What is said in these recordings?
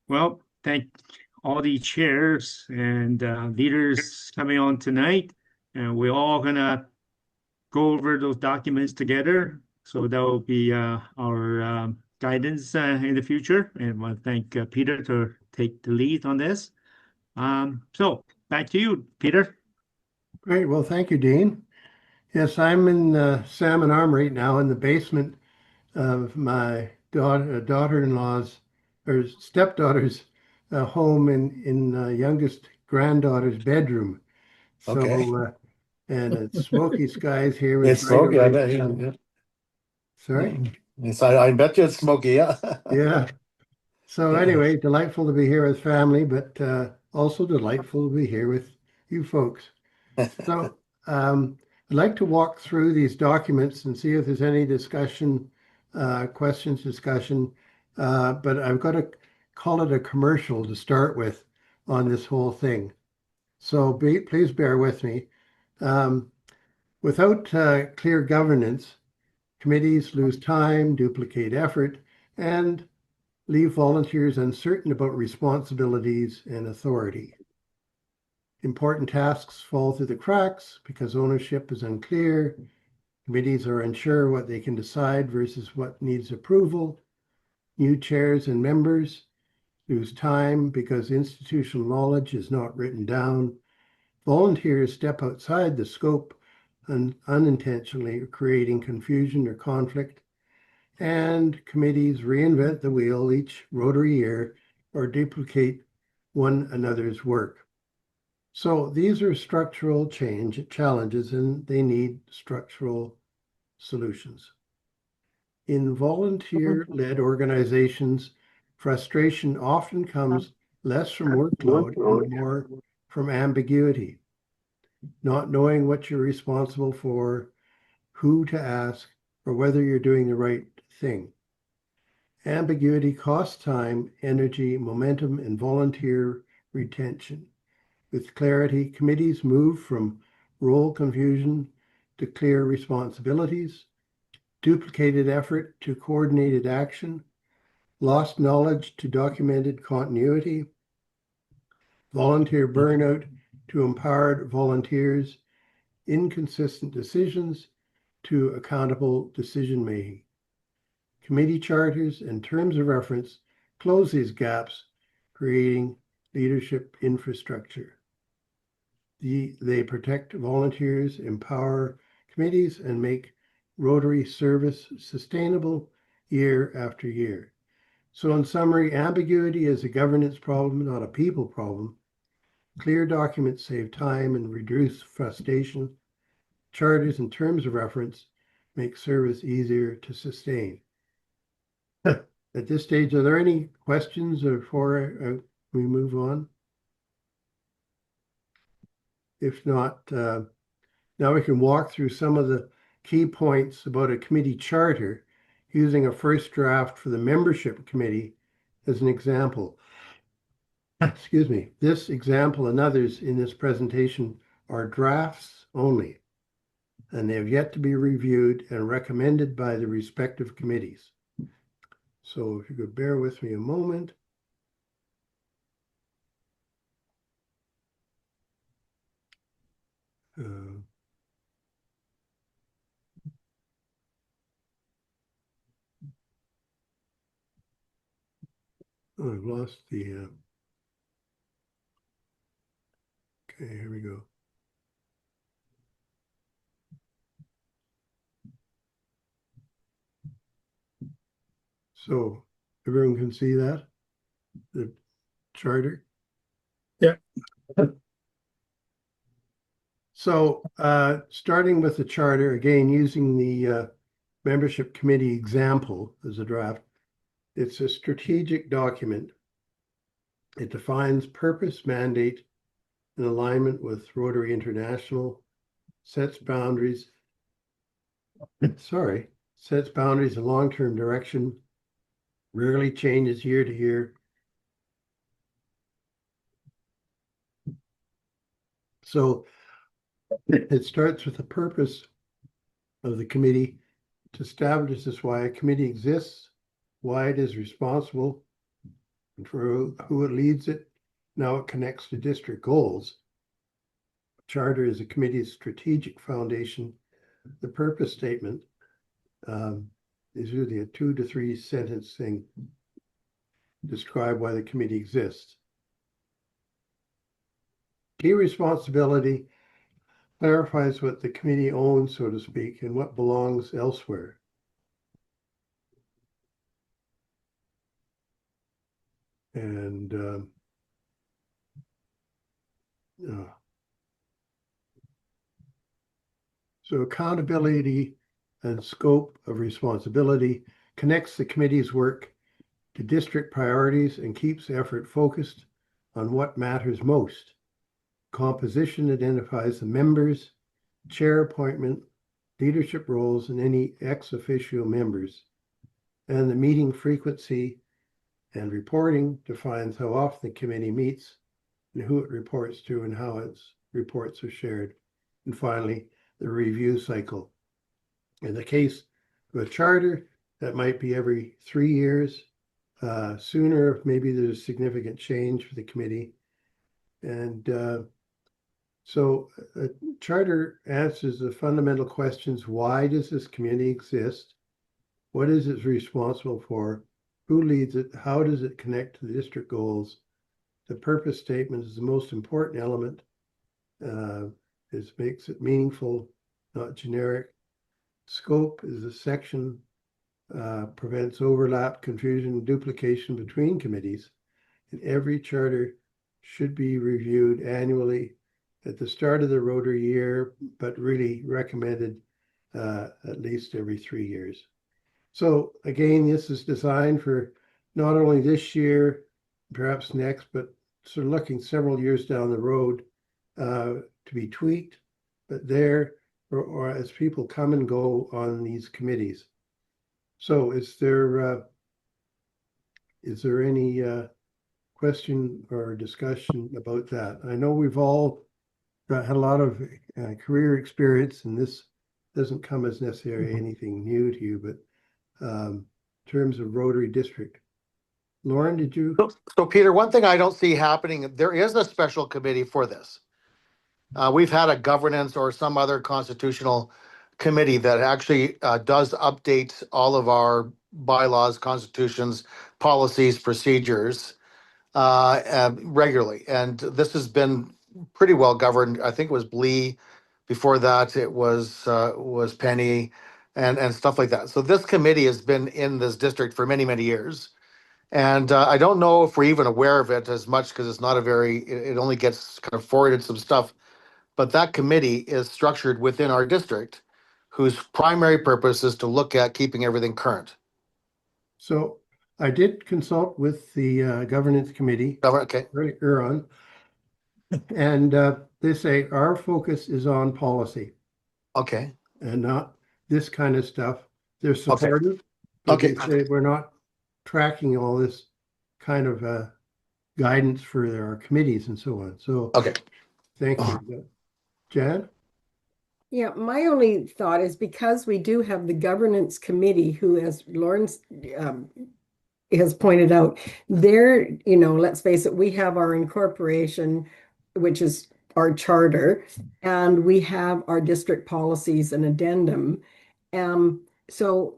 Well, thank all the chairs and leaders coming on tonight. And we're all gonna go over those documents together. So that will be our guidance in the future. And I want to thank Peter to take the lead on this. So back to you, Peter. Great. Well, thank you, Dean. Yes, I'm in Salmon Arm right now in the basement of my daughter-in-law's or stepdaughter's home in youngest granddaughter's bedroom. Okay. So, and it's smoky skies here with It's brighter smoky, I lights. bet. Yeah. Sorry? Yes, I bet you it's smoky, yeah. Yeah. So anyway, delightful to be here with family, but also delightful to be here with you folks. So I'd like to walk through these documents and see if there's any discussion, questions, discussion. But I've got to call it a commercial to start with on this whole thing. So please bear with me. Um, without clear governance, committees lose time, duplicate effort, and leave volunteers uncertain about responsibilities and authority. Important tasks fall through the cracks because ownership is unclear. Committees are unsure what they can decide versus what needs approval. New chairs and members lose time because institutional knowledge is not written down. Volunteers step outside the scope and unintentionally creating confusion or conflict. And committees reinvent the wheel each Rotary year or duplicate one another's work. So these are structural challenges and they need structural solutions. In volunteer-led organizations, frustration often comes less from workload and more from ambiguity, not knowing what you're responsible for, who to ask, or whether you're doing the right thing. Ambiguity costs time, energy, momentum, and volunteer retention. With clarity, committees move from role confusion to clear responsibilities, duplicated effort to coordinated action, lost knowledge to documented continuity, volunteer burnout to empowered volunteers, inconsistent decisions to accountable decision making. Committee charters and terms of reference close these gaps, creating leadership infrastructure. They protect volunteers, empower committees, and make Rotary service sustainable year after year. So in summary, ambiguity is a governance problem, not a people problem. Clear documents save time and reduce frustration. Charters and terms of reference make service easier to sustain. At this stage, are there any questions before we move on? If not, now we can walk through some of the key points about a committee charter using a first draft for the membership committee as an example. Excuse me. This example and others in this presentation are drafts only, and they have yet to be reviewed and recommended by the respective committees. So if you could bear with me a moment. Oh, I've lost the, okay, here we go. So everyone can see that, the charter? Yeah. So starting with the charter, again, using the membership committee example as a draft, it's a strategic document. It defines purpose, mandate, and alignment with Rotary International, sets boundaries and long-term direction, rarely changes year to year. So it starts with the purpose of the committee to establish why a committee exists, why it is responsible and for who it leads it, now it connects to district goals. Charter is a committee's strategic foundation. The purpose statement is usually a 2 to 3 sentence thing. Describe why the committee exists. Key responsibility clarifies what the committee owns, so to speak, and what belongs elsewhere. And so accountability and scope of responsibility connects the committee's work to district priorities and keeps effort focused on what matters most. Composition identifies the members, chair appointment, leadership roles, and any ex officio members. And the meeting frequency and reporting defines how often the committee meets and who it reports to and how its reports are shared. And finally, the review cycle. In the case of a charter, that might be every 3 years. Sooner, maybe there's significant change for the committee. And so a charter answers the fundamental questions: why does this committee exist? What is it responsible for? Who leads it? How does it connect to the district goals? The purpose statement is the most important element. It makes it meaningful, not generic. Scope is a section, prevents overlap, confusion, duplication between committees. And every charter should be reviewed annually at the start of the Rotary year, but really recommended at least every 3 years. So again, this is designed for not only this year, perhaps next, but sort of looking several years down the road to be tweaked, but there, or as people come and go on these committees. So is there any question or discussion about that? I know we've all had a lot of career experience, and this doesn't come as necessarily anything new to you, but in terms of Rotary District. Lauren, did you? So Peter, one thing I don't see happening, there is a special committee for this. We've had a governance or some other constitutional committee that actually does update all of our bylaws, constitutions, policies, procedures regularly. And this has been pretty well governed. I think it was Blee. Before that, it was Penny and stuff like that. So this committee has been in this district for many, many years. And I don't know if we're even aware of it as much because it's not a very, it only gets kind of forwarded some stuff. But that committee is structured within our district, whose primary purpose is to look at keeping everything current. So I did consult with the governance committee Okay. earlier on, and they say our focus is on policy. Okay. And not this kind of stuff. They're supportive, but Okay. they say we're not tracking all this kind of guidance for our committees and so on. So Okay. thank you. Jan? Yeah, my only thought is because we do have the governance committee who, as Lawrence has pointed out, they're, let's face it, we have our incorporation, which is our charter, and we have our district policies and addendum. So,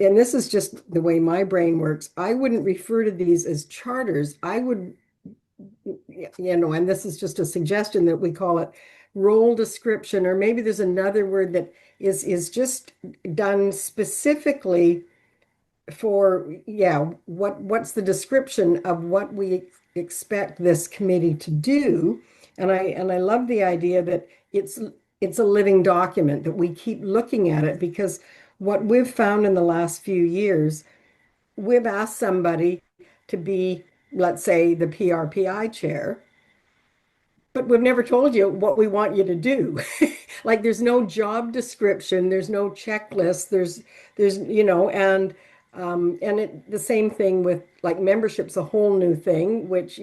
and this is just the way my brain works, I wouldn't refer to these as charters. I would, and this is just a suggestion that we call it role description, or maybe there's another word that is just done specifically for, what's the description of what we expect this committee to do. And I love the idea that it's a living document, that we keep looking at it, because what we've found in the last few years, we've asked somebody to be, let's say, the PRPI chair, but we've never told you what we want you to do. Like there's no job description, there's no checklist, there's the same thing with like membership's a whole new thing, which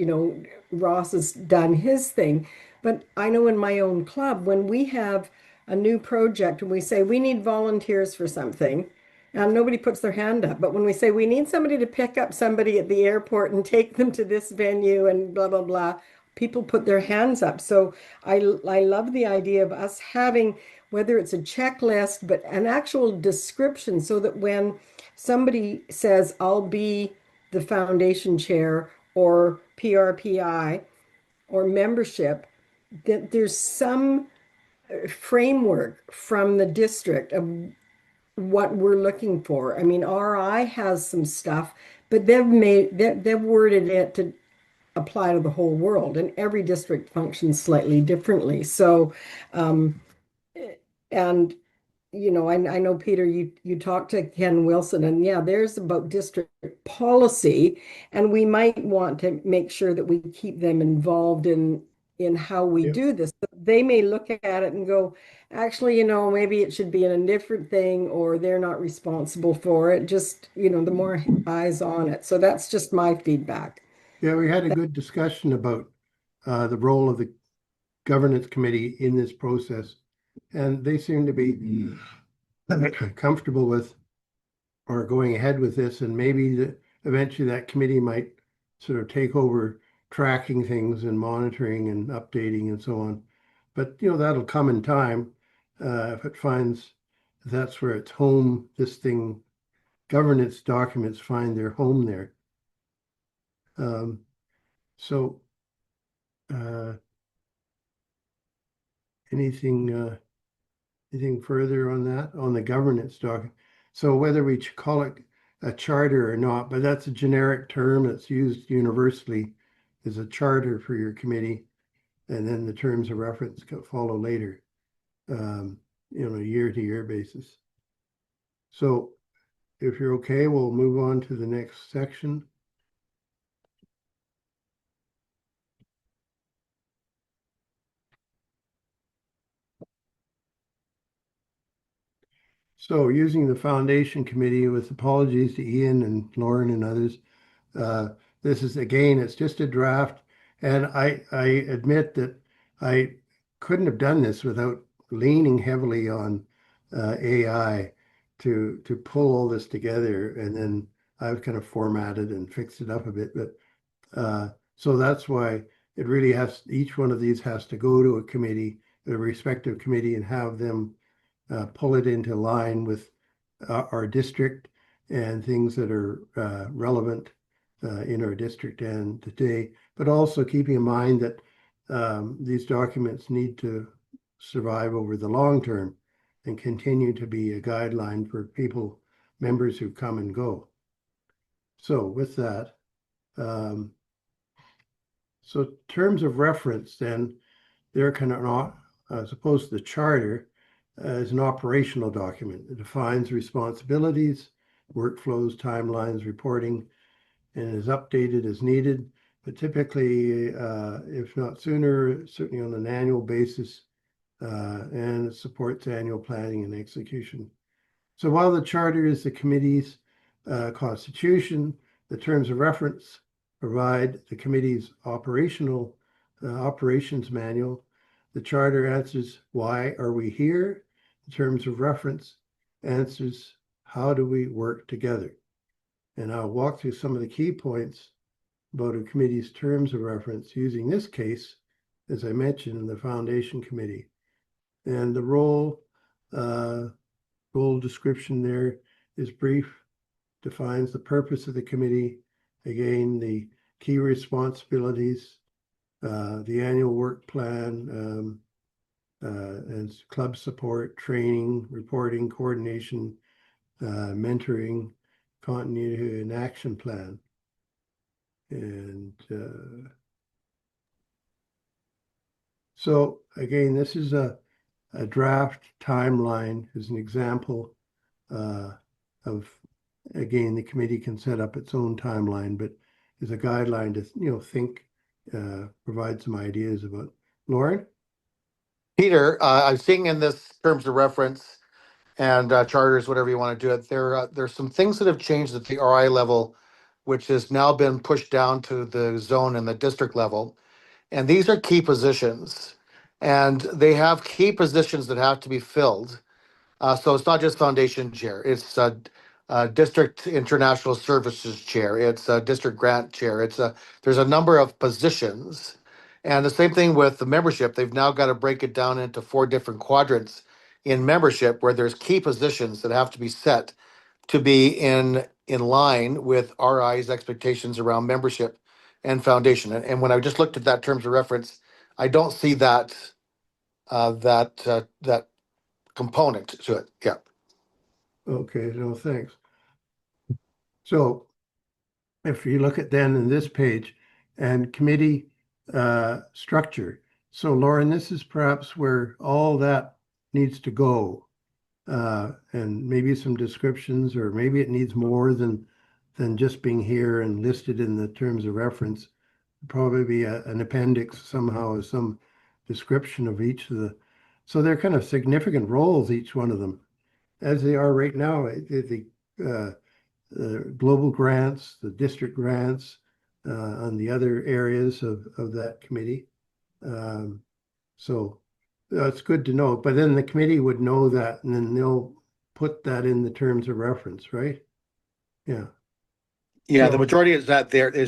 Ross has done his thing. But I know in my own club, when we have a new project and we say we need volunteers for something, and nobody puts their hand up. But when we say we need somebody to pick up somebody at the airport and take them to this venue and blah, blah, blah, people put their hands up. So I love the idea of us having, whether it's a checklist, but an actual description so that when somebody says, I'll be the foundation chair or PRPI or membership, that there's some framework from the district of what we're looking for. I mean, RI has some stuff, but they've worded it to apply to the whole world, and every district functions slightly differently. So, and I know, Peter, you talked to Ken Wilson, and yeah, there's about district policy, and we might want to make sure that we keep them involved in how we Yep. do this. They may look at it and go, actually, maybe it should be in a different thing, or they're not responsible for it. Just, the more eyes on it. So that's just my feedback. Yeah, we had a good discussion about the role of the governance committee in this process, and they seem to be comfortable with or going ahead with this, and maybe eventually that committee might sort of take over tracking things and monitoring and updating and so on. But that'll come in time if it finds that's where its home. This thing, governance documents find their home there. So anything further on that, on the governance doc? So whether we call it a charter or not, but that's a generic term that's used universally, is a charter for your committee, and then the terms of reference follow later, year-to-year basis. So if you're okay, we'll move on to the next section. So using the foundation committee, with apologies to Ian and Lauren and others, this is, again, it's just a draft. And I admit that I couldn't have done this without leaning heavily on AI to pull all this together. And then I've kind of formatted and fixed it up a bit. But so that's why it really each one of these has to go to a committee, a respective committee, and have them pull it into line with our district and things that are relevant in our district and today, but also keeping in mind that these documents need to survive over the long term and continue to be a guideline for members who come and go. So with that, so terms of reference, then they're kind of not, as opposed to the charter, is an operational document. It defines responsibilities, workflows, timelines, reporting, and is updated as needed, but typically, if not sooner, certainly on an annual basis, and it supports annual planning and execution. So while the charter is the committee's constitution, the terms of reference provide the committee's operations manual. The charter answers, why are we here? The terms of reference answers, how do we work together? And I'll walk through some of the key points about a committee's terms of reference using this case, as I mentioned, in the foundation committee. And the role description there is brief, defines the purpose of the committee, again, the key responsibilities, the annual work plan, and club support, training, reporting, coordination, mentoring, continuity, and action plan. And so again, this is a draft timeline as an example of, again, the committee can set up its own timeline, but is a guideline to think, provide some ideas about. Lauren? Peter, I'm seeing in this terms of reference and charters, whatever you want to do it, there's some things that have changed at the RI level, which has now been pushed down to the zone and the district level. And these are key positions. And they have key positions that have to be filled. So it's not just foundation chair, it's district international services chair, it's a district grant chair, there's a number of positions. And the same thing with the membership, they've now got to break it down into 4 different quadrants in membership where there's key positions that have to be set to be in line with RI's expectations around membership and foundation. And when I just looked at that terms of reference, I don't see that component to it. Yeah. Okay, no, thanks. So if you look at then in this page and committee structure. So Lauren, this is perhaps where all that needs to go. And maybe some descriptions, or maybe it needs more than just being here and listed in the terms of reference. Probably be an appendix somehow, or some description of each of the. So they're kind of significant roles, each one of them, as they are right now. The global grants, the district grants, on the other areas of that committee. So it's good to know. But then the committee would know that, and then they'll put that in the terms of reference, right? Yeah. Yeah, the So- majority is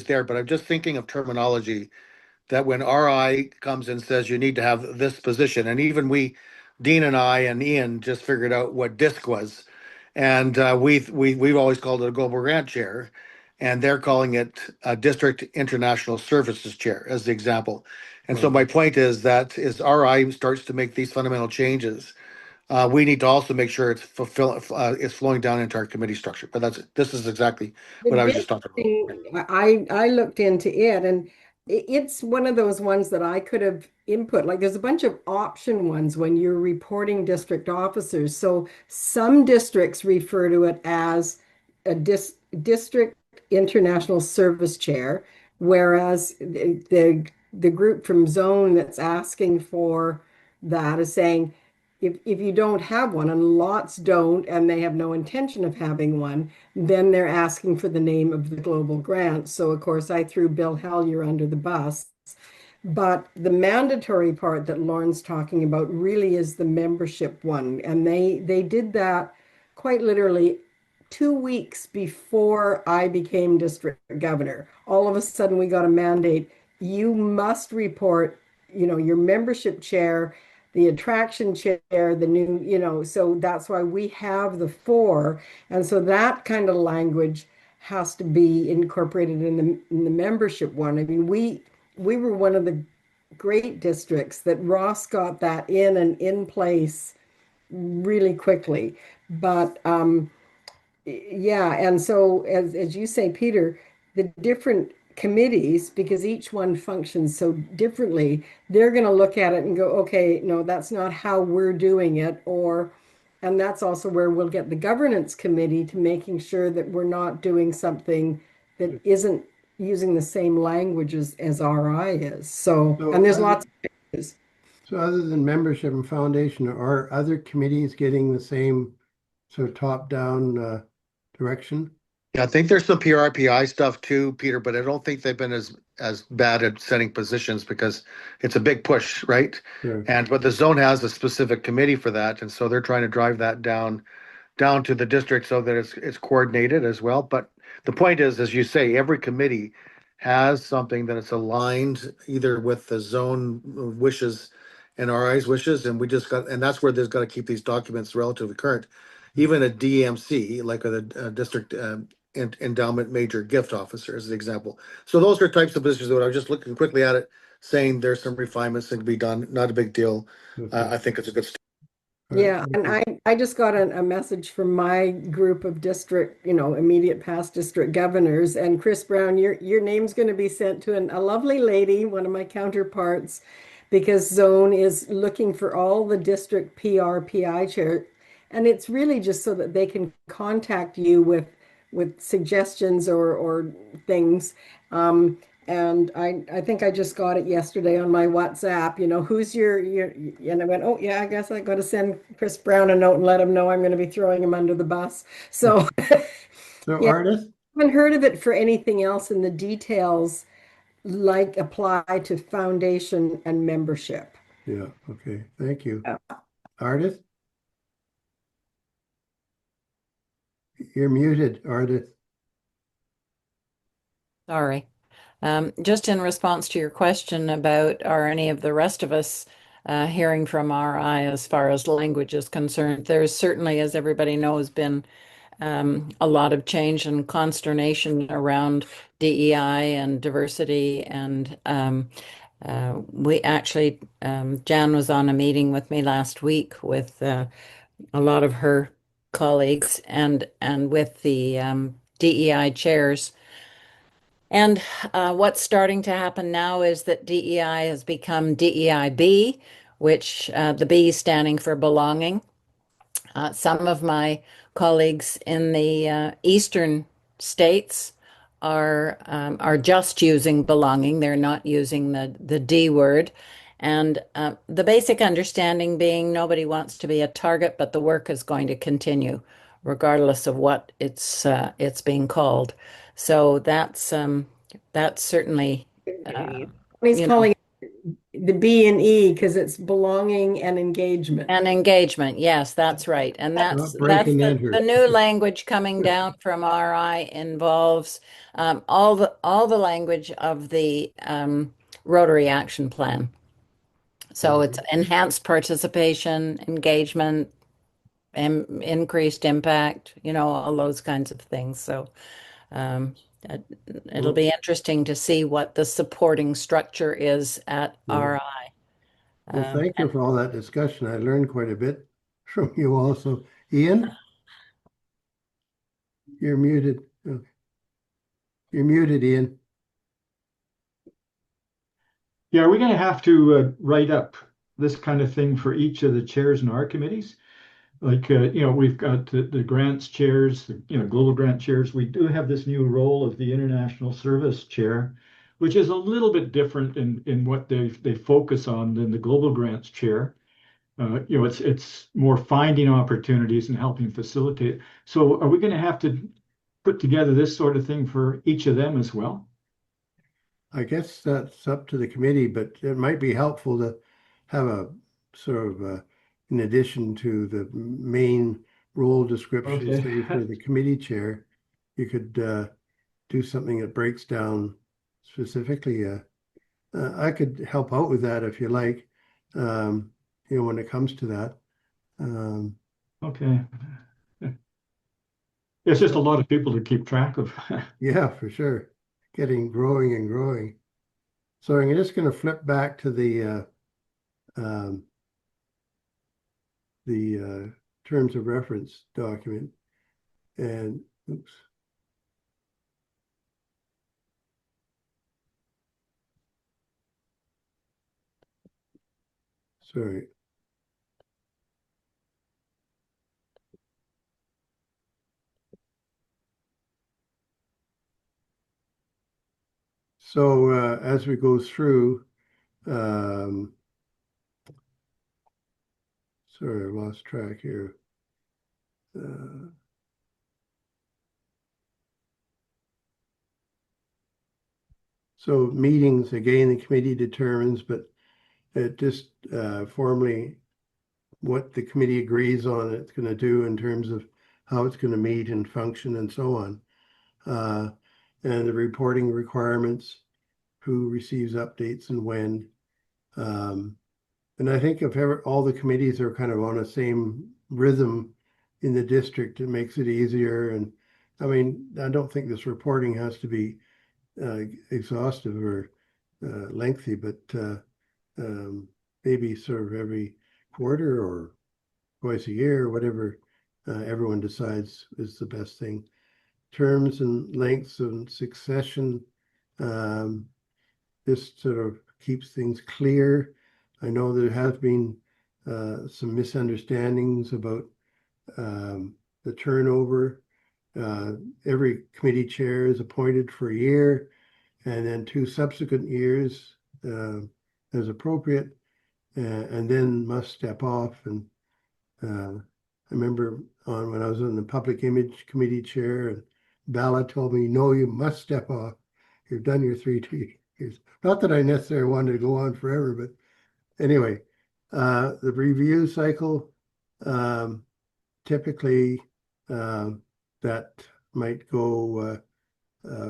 there, but I'm just thinking of terminology that when RI comes and says you need to have this position, and even Dean and I and Ian just figured out what DISC was, and we've always called it a global grant chair, and they're calling it a district international services chair as the example. And so my point is that as RI starts to make these fundamental changes, we need to also make sure it's flowing down into our committee structure. But this is exactly what I was The just talking about. thing, I looked into it, and it's one of those ones that I could have input. Like there's a bunch of option ones when you're reporting district officers. So some districts refer to it as a district international service chair, whereas the group from Zone that's asking for that is saying if you don't have one, and lots don't, and they have no intention of having one, then they're asking for the name of the global grant. So, of course, I threw Bill Hellyer under the bus. But the mandatory part that Lauren's talking about really is the membership one. And they did that quite literally 2 weeks before I became district governor. All of a sudden, we got a mandate. You must report, your membership chair, the attraction chair, the new, so that's why we have the 4. And so that kind of language has to be incorporated in the membership one. I mean, we were one of the great districts that Ross got that in and in place really quickly. But yeah, and so as you say, Peter, the different committees, because each one functions so differently, they're going to look at it and go, okay, no, that's not how we're doing it, and that's also where we'll get the governance committee to making sure that we're not doing something that isn't using the same language as RI is. So, and there's lots of changes. So other than membership and foundation, are other committees getting the same sort of top-down direction? Yeah, I think there's some PRPI stuff too, Peter, but I don't think they've been as bad at setting positions because it's a big push, right? Sure. But the zone has a specific committee for that, and so they're trying to drive that down to the district so that it's coordinated as well. But the point is, as you say, every committee has something that it's aligned either with the zone wishes and RI's wishes, and that's where there's got to keep these documents relatively current. Even a DMC, like a district endowment major gift officer, as an example. So those are types of positions that I was just looking quickly at it, saying there's some refinements that can be done. Not a big deal. Okay. I think it's a good. Yeah, and I just got a message from my group of district, immediate past district governors, and Chris Brown, your name's going to be sent to a lovely lady, one of my counterparts, because Zone is looking for all the district PRPI chair, and it's really just so that they can contact you with suggestions or things. And I think I just got it yesterday on my WhatsApp, who's your, and I went, oh yeah, I guess I got to send Chris Brown a note and let him know I'm going to be throwing him under the bus. So So yeah, artists? I haven't heard of it for anything else in the details like apply to foundation and membership. Yeah, okay, thank you. Yeah. Artists? You're muted, Arda. Sorry. Just in response to your question about are any of the rest of us hearing from RI as far as language is concerned, there's certainly, as everybody knows, been a lot of change and consternation around DEI and diversity. And we actually, Jan was on a meeting with me last week with a lot of her colleagues and with the DEI chairs. And what's starting to happen now is that DEI has become DEIB, which the B standing for belonging. Some of my colleagues in the eastern states are just using belonging. They're not using the D word. And the basic understanding being nobody wants to be a target, but the work is going to continue regardless of what it's being called. So that's certainly He's you know calling it the B and E because it's belonging and engagement. and engagement. Yes, that's right. And Not that's break and the enter. new language coming down from RI involves all the language of the Rotary Action Plan. So it's enhanced participation, engagement, increased impact, all those kinds of things. So um, it- it'll Well, be interesting to see what the supporting structure is at yeah. RI. Well, thank you for all that discussion. I learned quite a bit from you also. Ian, you're muted. Oh, you're muted, Ian. Yeah, we're going to have to write up this kind of thing for each of the chairs in our committees. Like, we've got the grants chairs, global grant chairs. We do have this new role of the international service chair, which is a little bit different in what they focus on than the global grants chair. It's more finding opportunities and helping facilitate. So are we going to have to put together this sort of thing for each of them as well? I guess that's up to the committee, but it might be helpful to have a sort of, in addition to the main role description, Okay. say for the committee chair, you could do something that breaks down specifically. I could help out with that if you like, when it comes to that. Okay. It's just a lot of people to keep track of. Yeah, for sure. Growing and growing. So I'm just going to flip back to the terms of reference document. And oops. Sorry. So as we go through, sorry, I lost track here. So meetings, again, the committee determines, but it just formally what the committee agrees on it's going to do in terms of how it's going to meet and function and so on. And the reporting requirements, who receives updates and when. And I think if ever all the committees are kind of on the same rhythm in the district, it makes it easier. And I mean, I don't think this reporting has to be exhaustive or lengthy, but maybe sort of every quarter or twice a year, whatever everyone decides is the best thing. Terms and lengths and succession, this sort of keeps things clear. I know there have been some misunderstandings about the turnover. Every committee chair is appointed for a year, and then 2 subsequent years as appropriate, and then must step off. And I remember when I was on the Public Image Committee chair, and Bala told me, no, you must step off. You've done your 3 years. Not that I necessarily wanted to go on forever, but anyway, the review cycle, typically that might go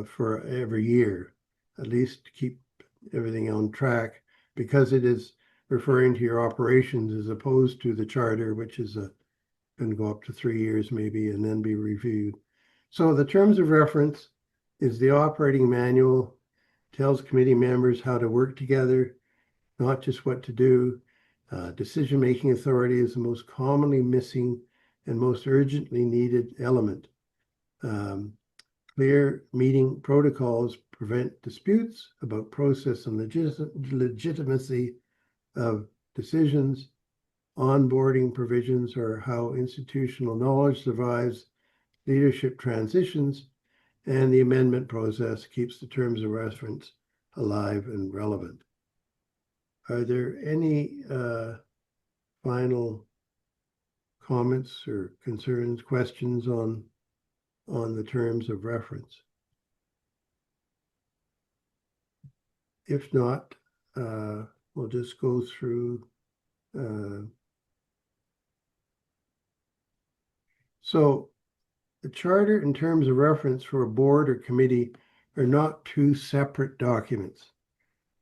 for every year, at least to keep everything on track, because it is referring to your operations as opposed to the charter, which is going to go up to 3 years maybe and then be reviewed. So the terms of reference is the operating manual, tells committee members how to work together, not just what to do. Decision-making authority is the most commonly missing and most urgently needed element. Clear meeting protocols prevent disputes about process and legitimacy of decisions. Onboarding provisions are how institutional knowledge survives leadership transitions, and the amendment process keeps the terms of reference alive and relevant. Are there any final comments or concerns, questions on the terms of reference? If not, we'll just go through. So the charter and terms of reference for a board or committee are not two separate documents.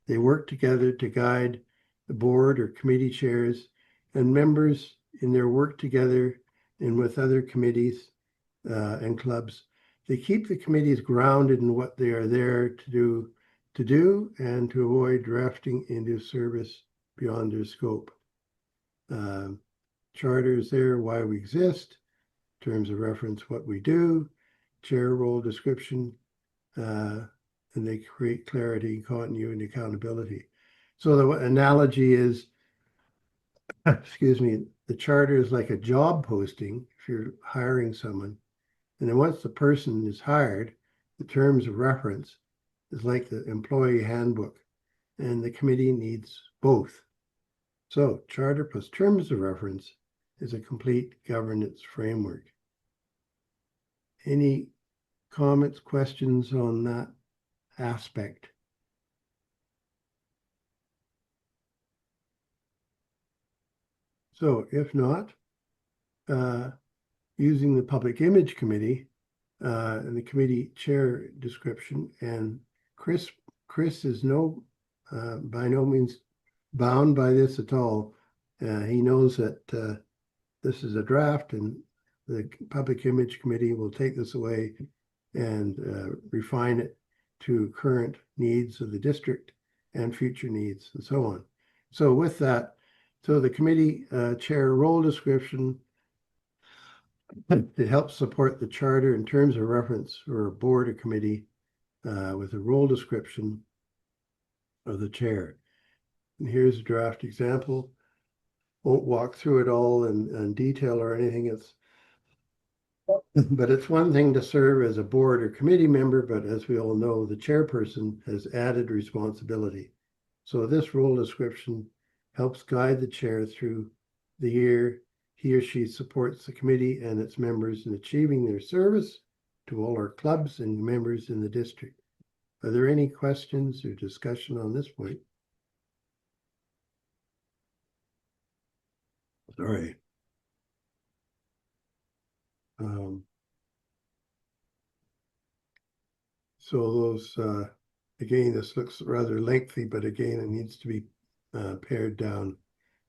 They work together to guide the board or committee chairs and members in their work together and with other committees and clubs. They keep the committees grounded in what they are there to do and to avoid drafting into service beyond their scope. Charter is there, why we exist, terms of reference, what we do, chair role description, and they create clarity, continuity, and accountability. So the analogy is, excuse me, the charter is like a job posting if you're hiring someone. And then once the person is hired, the terms of reference is like the employee handbook, and the committee needs both. So charter plus terms of reference is a complete governance framework. Any comments, questions on that aspect? So if not, using the Public Image Committee and the committee chair description, and Chris is by no means bound by this at all. He knows that this is a draft, and the Public Image Committee will take this away and refine it to current needs of the district and future needs and so on. So with that, so the committee chair role description, it helps support the charter in terms of reference for a board or committee with a role description of the chair. And here's a draft example. Won't walk through it all in detail or anything. But it's one thing to serve as a board or committee member, but as we all know, the chairperson has added responsibility. So this role description helps guide the chair through the year. He or she supports the committee and its members in achieving their service to all our clubs and members in the district. Are there any questions or discussion on this point? Sorry. So those, again, this looks rather lengthy, but again, it needs to be pared down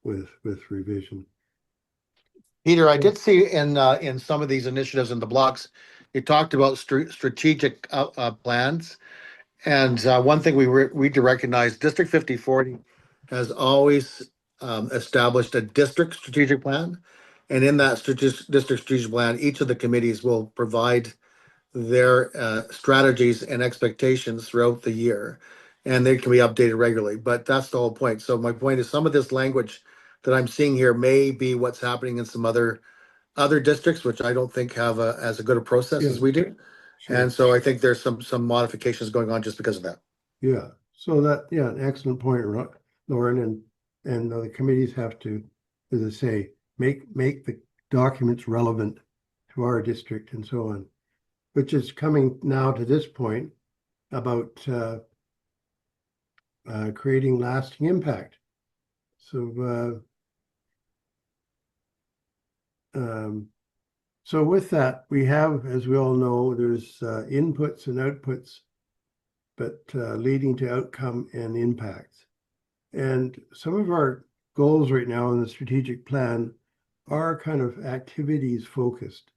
with revision. Peter, I did see in some of these initiatives in the blocks, you talked about strategic plans. And one thing we need to recognize, District 5040 has always established a district strategic plan. And in that district strategic plan, each of the committees will provide their strategies and expectations throughout the year. And they can be updated regularly, but that's the whole point. So my point is some of this language that I'm seeing here may be what's happening in some other districts, which I don't think have as good a process as we do. Sure. And so I think there's some modifications going on just because of that. Yeah. So that, yeah, an excellent point, Lauren, and the committees have to, as I say, make the documents relevant to our district and so on, which is coming now to this point about creating lasting impact. So So with that, we have, as we all know, there's inputs and outputs, but leading to outcome and impacts. And some of our goals right now in the strategic plan are kind of activities focused.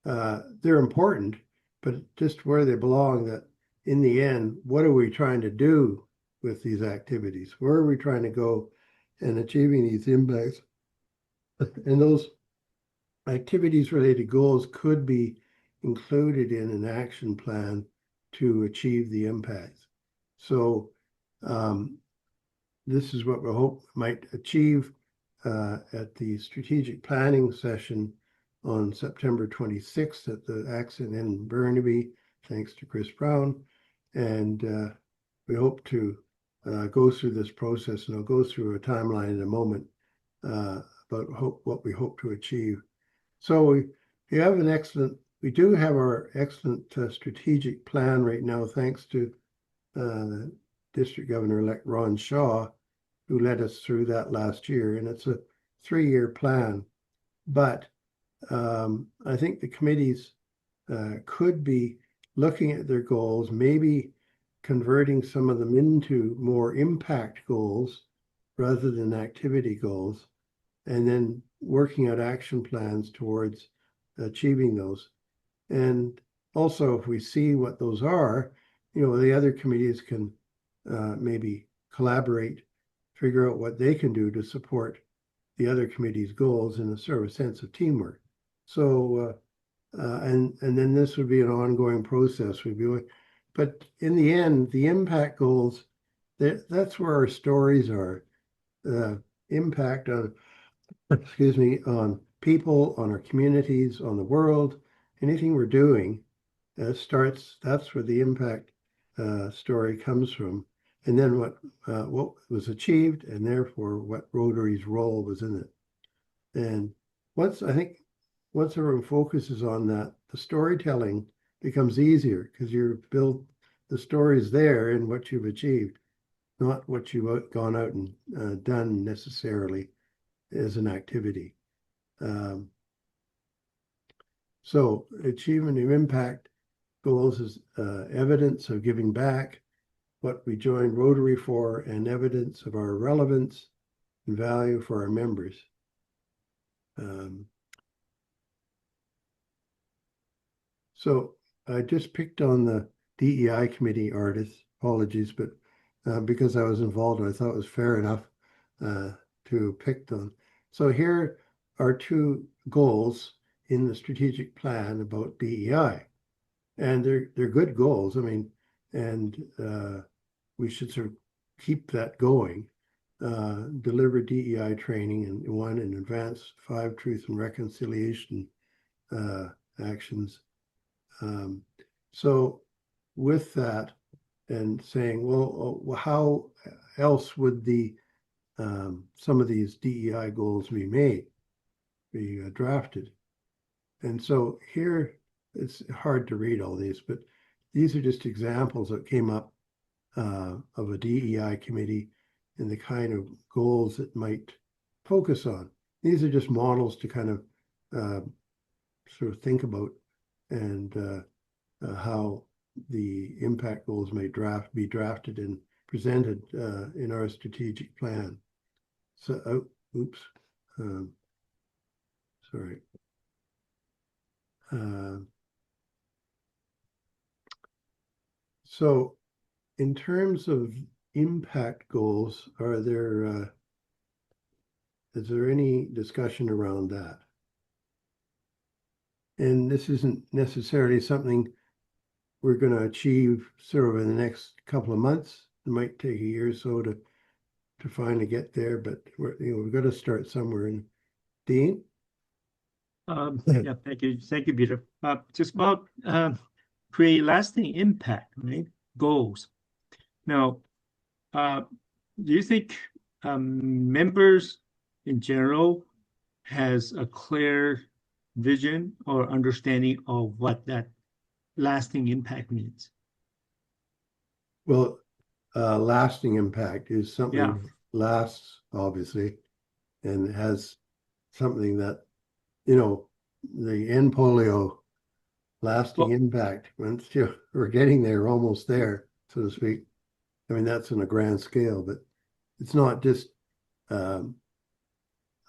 They're important, but just where they belong, that in the end, what are we trying to do with these activities? Where are we trying to go in achieving these impacts? And those activities related goals could be included in an action plan to achieve the impacts. So this is what we hope might achieve at the strategic planning session on September 26th at the Accent in Burnaby, thanks to Chris Brown. And we hope to go through this process, and I'll go through a timeline in a moment about what we hope to achieve. So we do have our excellent strategic plan right now, thanks to District Governor-elect Ron Shaw, who led us through that last year, and it's a 3-year plan. But I think the committees could be looking at their goals, maybe converting some of them into more impact goals rather than activity goals, and then working out action plans towards achieving those. And also, if we see what those are, the other committees can maybe collaborate, figure out what they can do to support the other committee's goals in a sort of sense of teamwork. So, and then this would be an ongoing process. But in the end, the impact goals, that's where our stories are. Impact on, on people, on our communities, on the world, anything we're doing that's where the impact story comes from. And then what was achieved, and therefore what Rotary's role was in it. And once everyone focuses on that, the storytelling becomes easier because you build the stories there and what you've achieved, not what you've gone out and done necessarily as an activity. So achievement of impact goals is evidence of giving back, what we joined Rotary for, and evidence of our relevance and value for our members. So I just picked on the DEI committee artists, apologies, but because I was involved, I thought it was fair enough to pick on. So here are 2 goals in the strategic plan about DEI, and they're good goals. I mean, and we should sort of keep that going. Deliver DEI training and advance 5 truth and reconciliation actions. So with that, and saying, well, how else would some of these DEI goals be drafted? And so here, it's hard to read all these, but these are just examples that came up of a DEI committee and the kind of goals it might focus on. These are just models to kind of sort of think about, and how the impact goals may be drafted and presented in our strategic plan. So, sorry. So in terms of impact goals, is there any discussion around that? And this isn't necessarily something we're going to achieve sort of in the next couple of months. It might take a year or so to finally get there, but we've got to start somewhere. And Dean? Yeah, thank you, Peter. Just about create lasting impact, right? Goals. Now, do you think members in general has a clear vision or understanding of what that lasting impact means? Well, lasting impact is something Yeah. that lasts, obviously, and has something that, the end polio lasting Well, impact. We're getting there, almost there, so to speak. I mean, that's on a grand scale, but it's not just, um,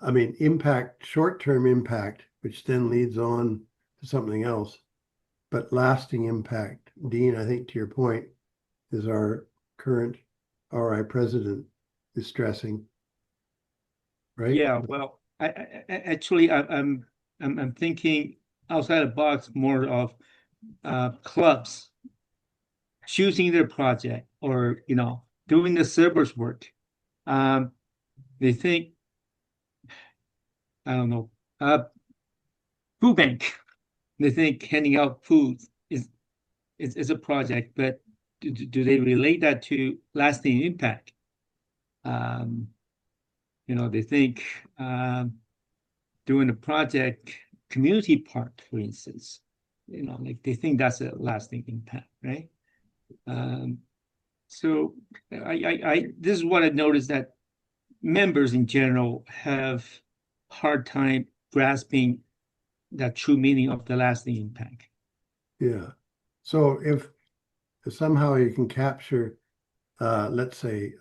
I mean, impact, short-term impact, which then leads on to something else, but lasting impact. Dean, I think to your point, is our current RI president is stressing, right? yeah, well, actually, I'm thinking outside the box more of clubs choosing their project or doing the servers work. Um, they think I don't know, food bank. They think handing out food is a project, but do they relate that to lasting impact? Um, they think doing a project, community park, for instance, like they think that's a lasting impact, right? Um, so this is what I noticed that members in general have hard time grasping the true meaning of the lasting impact. Yeah. So if somehow you can capture, let's say,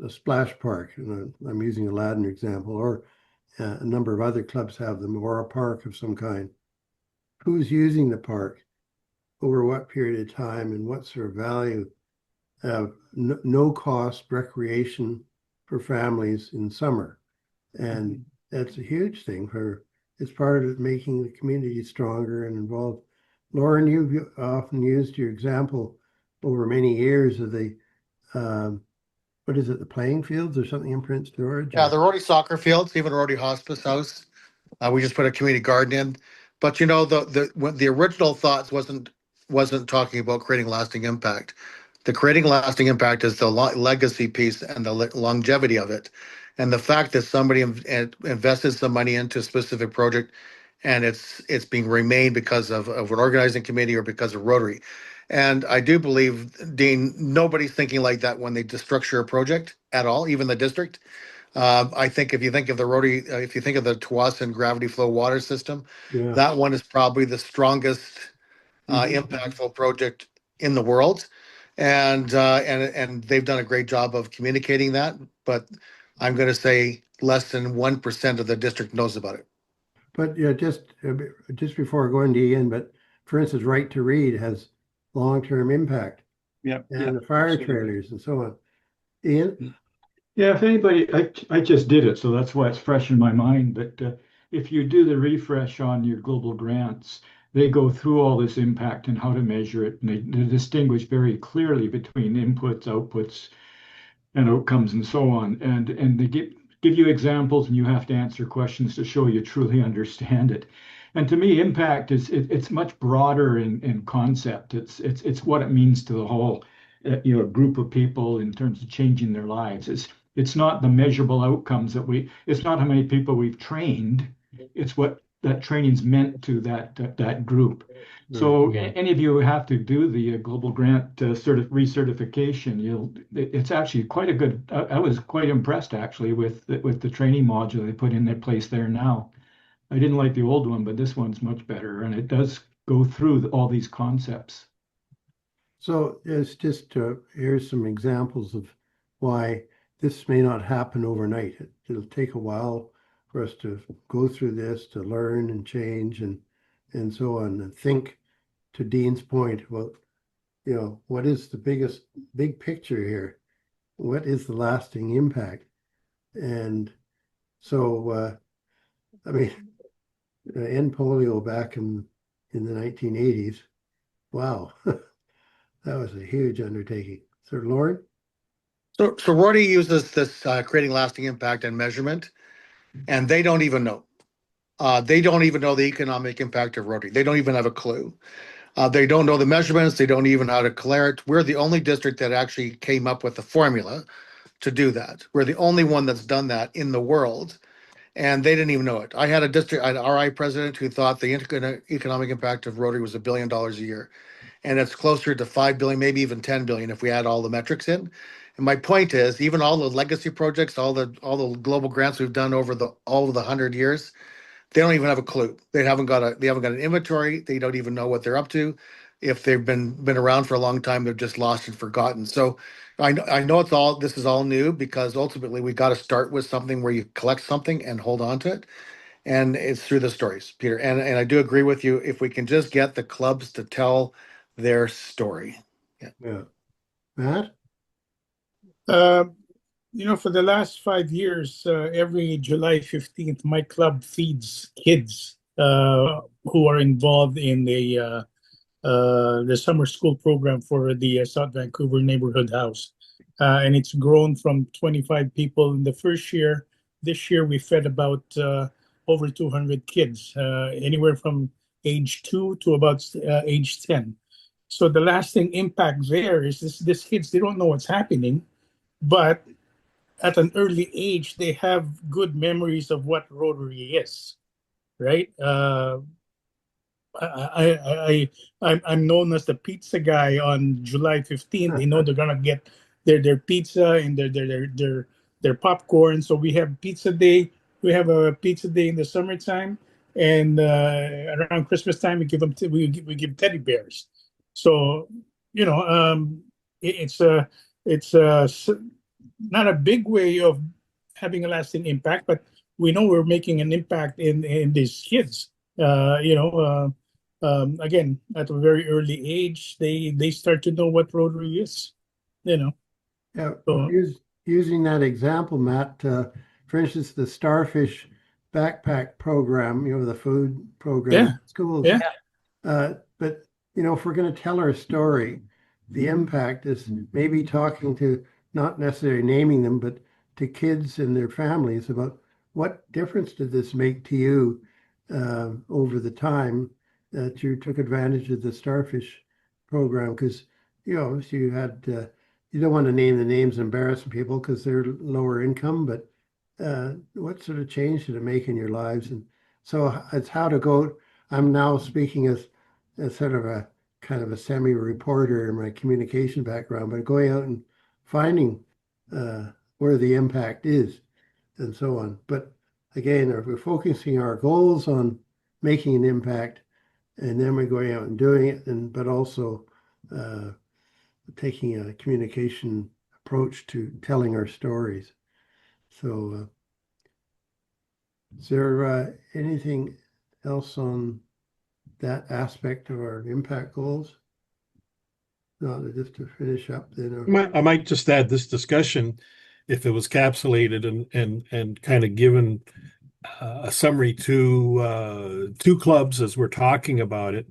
a splash park, and I'm using Aladdin example, or a number of other clubs have them, or a park of some kind. Who's using the park over what period of time and what sort of value of no cost recreation for families in summer. And that's a huge thing it's part of making the community stronger and involved. Lauren, you've often used your example over many years of the, what is it, the playing fields or something in Prince George? Yeah, the Rotary soccer fields, even Rotary Hospice House. We just put a community garden in. But the original thoughts wasn't talking about creating lasting impact. The creating lasting impact is the legacy piece and the longevity of it, and the fact that somebody invested some money into a specific project, and it's being remained because of an organizing committee or because of Rotary. And I do believe, Dean, nobody's thinking like that when they just structure a project at all, even the district. I think if you think of the Rotary, if you think of the Tawasin gravity flow water system, Yeah. that one is probably the strongest Mhm. impactful project in the world, and they've done a great job of communicating that. But I'm going to say less than 1% of the district knows about it. But yeah, just before going to Ian, but for instance, Right to Read has long-term impact Yeah, and the fire absolutely. trailers and so on. Ian? Yeah, if anybody, I just did it, so that's why it's fresh in my mind. But if you do the refresh on your global grants, they go through all this impact and how to measure it, and they distinguish very clearly between inputs, outputs, and outcomes, and so on. And they give you examples, and you have to answer questions to show you truly understand it. And to me, impact it's much broader in concept. It's what it means to the whole group of people in terms of changing their lives. It's not the measurable outcomes it's not how many people we've trained, it's what that training's meant to that group. So any of you who have to do the global grant recertification, it's actually quite a good. I was quite impressed actually with the training module they put in their place there now. I didn't like the old one, but this one's much better, and it does go through all these concepts. So it's just here's some examples of why this may not happen overnight. It'll take a while for us to go through this, to learn and change and so on, and think to Dean's point about, what is the big picture here? What is the lasting impact? And so, I mean, end polio back in the 1980s. Wow, that was a huge undertaking. So, Lauren? So Rotary uses this creating lasting impact and measurement, and they don't even know. They don't even know the economic impact of Rotary. They don't even have a clue. They don't know the measurements. They don't even know how to declare it. We're the only district that actually came up with the formula to do that. We're the only one that's done that in the world, and they didn't even know it. I had an RI president who thought the economic impact of Rotary was $1 billion a year, and it's closer to 5 billion, maybe even 10 billion if we add all the metrics in. And my point is, even all the legacy projects, all the global grants we've done over the 100 years, they don't even have a clue. They haven't got an inventory. They don't even know what they're up to. If they've been around for a long time, they're just lost and forgotten. So I know this is all new, because ultimately we got to start with something where you collect something and hold on to it. And it's through the stories, Peter. And I do agree with you. If we can just get the clubs to tell their story. Yeah. Matt? Uh, for the last 5 years, every July 15th, my club feeds kids who are involved in the summer school program for the South Vancouver Neighborhood House. And it's grown from 25 people in the first year. This year, we fed about over 200 kids, anywhere from age 2 to about age 10. So the lasting impact there is this kids, they don't know what's happening, but at an early age, they have good memories of what Rotary is, right? I'm known as the pizza guy on July 15th. They know they're gonna get their pizza and their popcorn. So we have pizza day. We have a pizza day in the summertime, and around Christmas time we give teddy bears. So it's not a big way of having a lasting impact, but we know we're making an impact in these kids. Again, at a very early age, they start to know what Rotary is. Yeah. So, Using that example, Matt, for instance, the Starfish backpack program, the food program Yeah. in schools. Yeah. But, if we're going to tell our story, the impact is maybe talking to, not necessarily naming them, but to kids and their families about what difference did this make to you over the time that you took advantage of the Starfish program? Because, obviously you had, you don't want to name the names, embarrassing people because they're lower income, but what sort of change did it make in your lives? And so it's how to go. I'm now speaking as sort of a kind of a semi-reporter in my communication background, but going out and finding where the impact is and so on. But again, if we're focusing our goals on making an impact, and then we're going out and doing it, but also taking a communication approach to telling our stories. So, is there anything else on that aspect of our impact goals? No, just to finish up then. I might just add this discussion, if it was capsulated and kind of given a summary to two clubs as we're talking about it.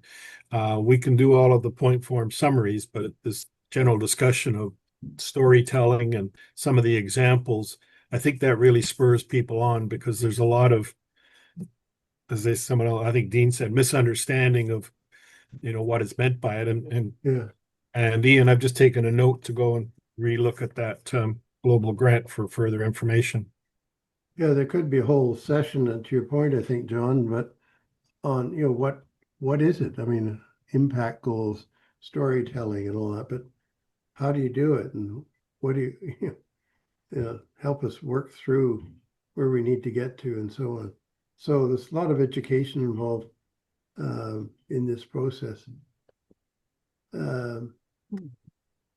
We can do all of the point form summaries, but this general discussion of storytelling and some of the examples, I think that really spurs people on, because there's a lot of, I think Dean said, misunderstanding of what is meant by it. Yeah. And Ian, I've just taken a note to go and relook at that global grant for further information. Yeah, there could be a whole session, and to your point, I think, John, but on, what is it? I mean, impact goals, storytelling and all that, but how do you do it? And what do you, help us work through where we need to get to and so on. So there's a lot of education involved in this process.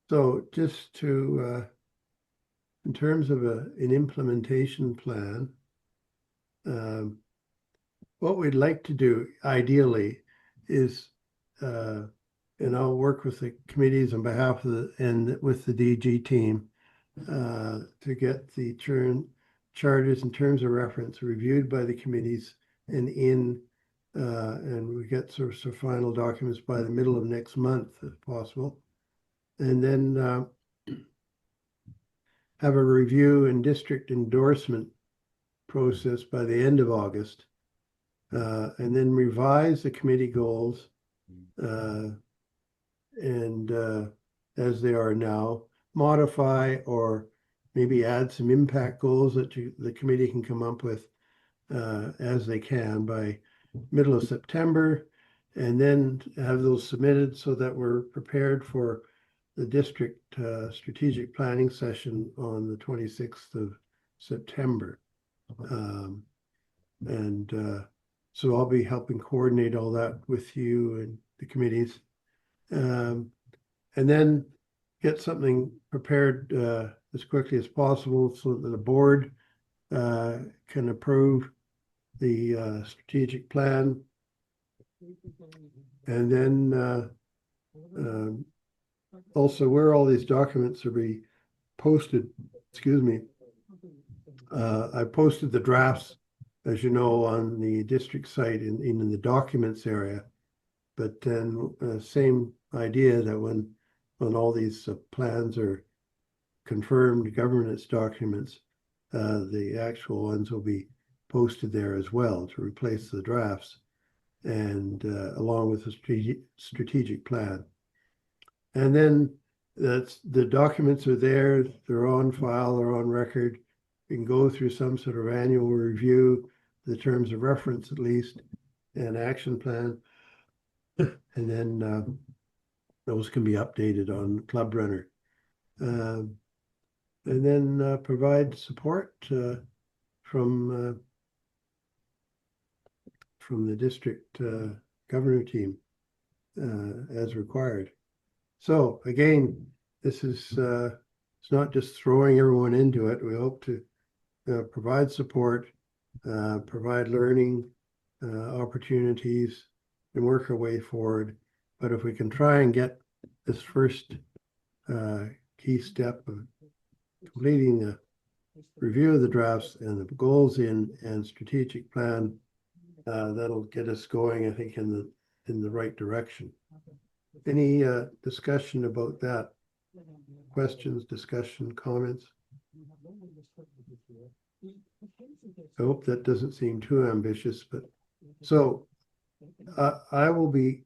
So just to, in terms of an implementation plan, what we'd like to do ideally is, and I'll work with the committees on behalf of and with the DG team to get the charters and terms of reference reviewed by the committees and we get sort of final documents by the middle of next month if possible. And then have a review and district endorsement process by the end of August, and then revise the committee goals and as they are now, modify or maybe add some impact goals that the committee can come up with as they can by middle of September, and then have those submitted so that we're prepared for the district strategic planning session on the 26th of September. And So I'll be helping coordinate all that with you and the committees. And then get something prepared as quickly as possible so that the board can approve the strategic plan. And then also where all these documents will be posted, excuse me, I posted the drafts, as you know, on the district site in the documents area. But then same idea that when all these plans are confirmed governance documents, the actual ones will be posted there as well to replace the drafts, and along with the strategic plan. And then the documents are there, they're on file, they're on record. We can go through some sort of annual review, the terms of reference at least, and action plan. And then those can be updated on Club Runner. And then provide support from the district governor team as required. So again, this is it's not just throwing everyone into it. We hope to provide support, provide learning opportunities, and work our way forward. But if we can try and get this first key step of completing the review of the drafts and the goals and strategic plan, that'll get us going, I think, in the right direction. Any discussion about that? Questions, discussion, comments? I hope that doesn't seem too ambitious, but so I will be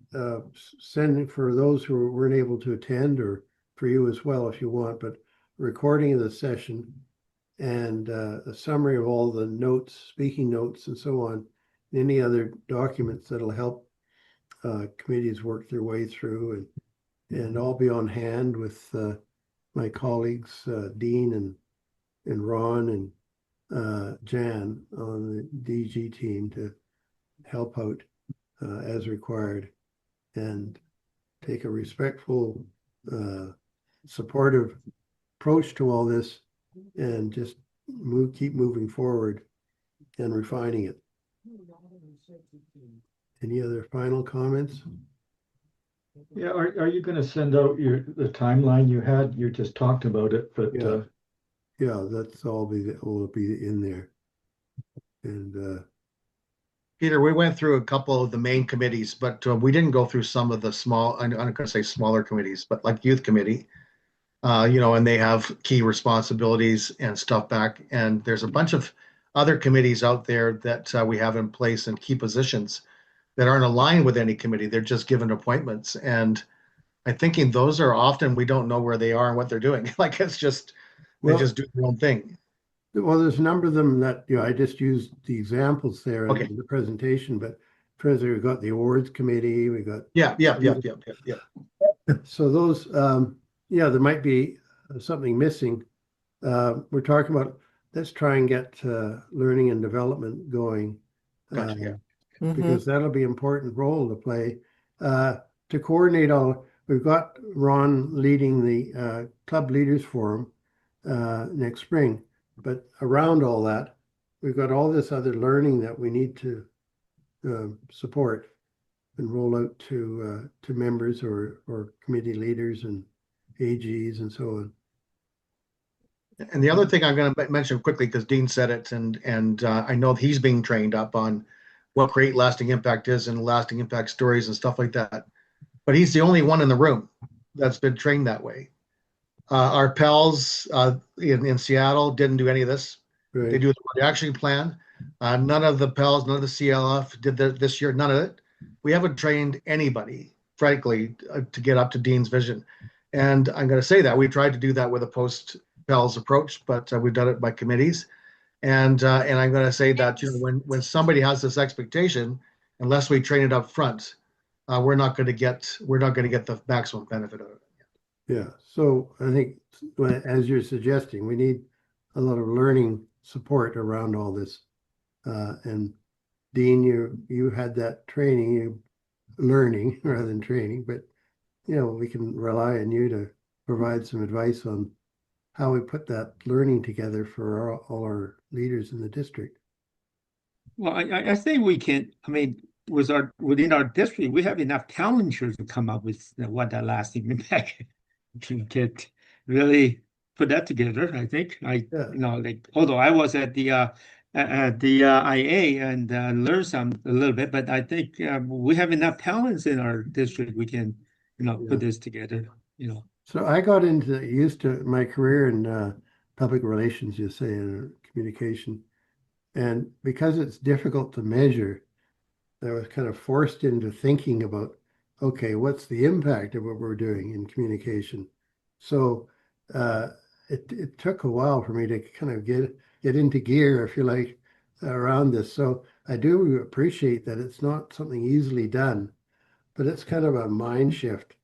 sending, for those who weren't able to attend, or for you as well if you want, but recording of the session and a summary of all the notes, speaking notes and so on, any other documents that'll help committees work their way through, and I'll be on hand with my colleagues, Dean and Ron and Jan on the DG team to help out as required and take a respectful, supportive approach to all this and just keep moving forward and refining it. Any other final comments? Yeah, are you going to send out the timeline you had? You just talked about it, but yeah, that's all will be in there. And Peter, we went through a couple of the main committees, but we didn't go through some of the small, I'm not going to say smaller committees, but like youth committee, and they have key responsibilities and stuff back. And there's a bunch of other committees out there that we have in place in key positions that aren't aligned with any committee. They're just given appointments. And I'm thinking those are often, we don't know where they are and what they're doing. Like it's just, they just do their own thing. Well, there's a number of them that, I just used the examples there in the presentation, but for instance, we've got the awards committee, we got. Yeah. So those, there might be something missing. We're talking about, let's try and get learning and development going. Gotcha, Because that'll be an important role to play. To coordinate all, we've got Ron leading the Club Leaders Forum next spring. But around all that, we've got all this other learning that we need to support and roll out to members or committee leaders and AGs and so on. And the other thing I'm going to mention quickly, because Dean said it, and I know he's being trained up on what Create Lasting Impact is and lasting impact stories and stuff like that. But he's the only one in the room that's been trained that way. Our pals in Seattle didn't do any of this. Right. They do the action plan. None of the pals, none of the CLF did this year, none of it. We haven't trained anybody, frankly, to get up to Dean's vision. And I'm going to say that we tried to do that with a post-pals approach, but we've done it by committees. And I'm going to say that when somebody has this expectation, unless we train it up front, we're not going to get the maximum benefit of it. Yeah. So I think, as you're suggesting, we need a lot of learning support around all this, and Dean, you had that training, you learning rather than training, but we can rely on you to provide some advice on how we put that learning together for all our leaders in the district. Well, I think we can, I mean, within our district, we have enough talent here to come up with what that lasting impact can get really put that together. I think Yeah. like although I was at the IA and learned a little bit, but I think we have enough talents in our district. We can put this together. So I got used to my career in public relations, you say, communication. And because it's difficult to measure, I was kind of forced into thinking about, okay, what's the impact of what we're doing in communication? So it took a while for me to kind of get into gear, if you like, around this. So I do appreciate that it's not something easily done, but it's kind of a mind shift.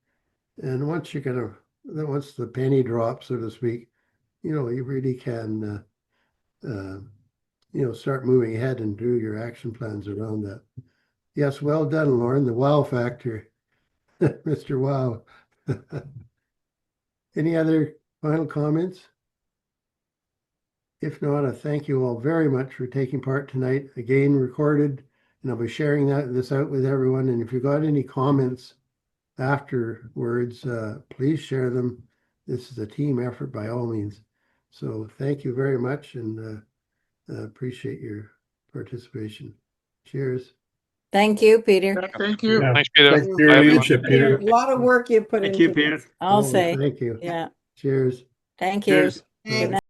And once the penny drops, so to speak, you really can start moving ahead and do your action plans around that. Yes, well done, Lauren. The wow factor, Mr. Wow. Any other final comments? If not, I thank you all very much for taking part tonight. Again, recorded, and I'll be sharing this out with everyone. And if you've got any comments afterwards, please share them. This is a team effort by all means. So thank you very much, and appreciate your participation. Cheers. Thank you, Peter. Thank you. Yeah. Thanks, Peter. Thanks for your Bye, everyone. leadership, Peter. A lot of work you put Thank into you, Peter. this. I'll Oh, say, thank you. yeah, Cheers. thank you. Cheers. Good night.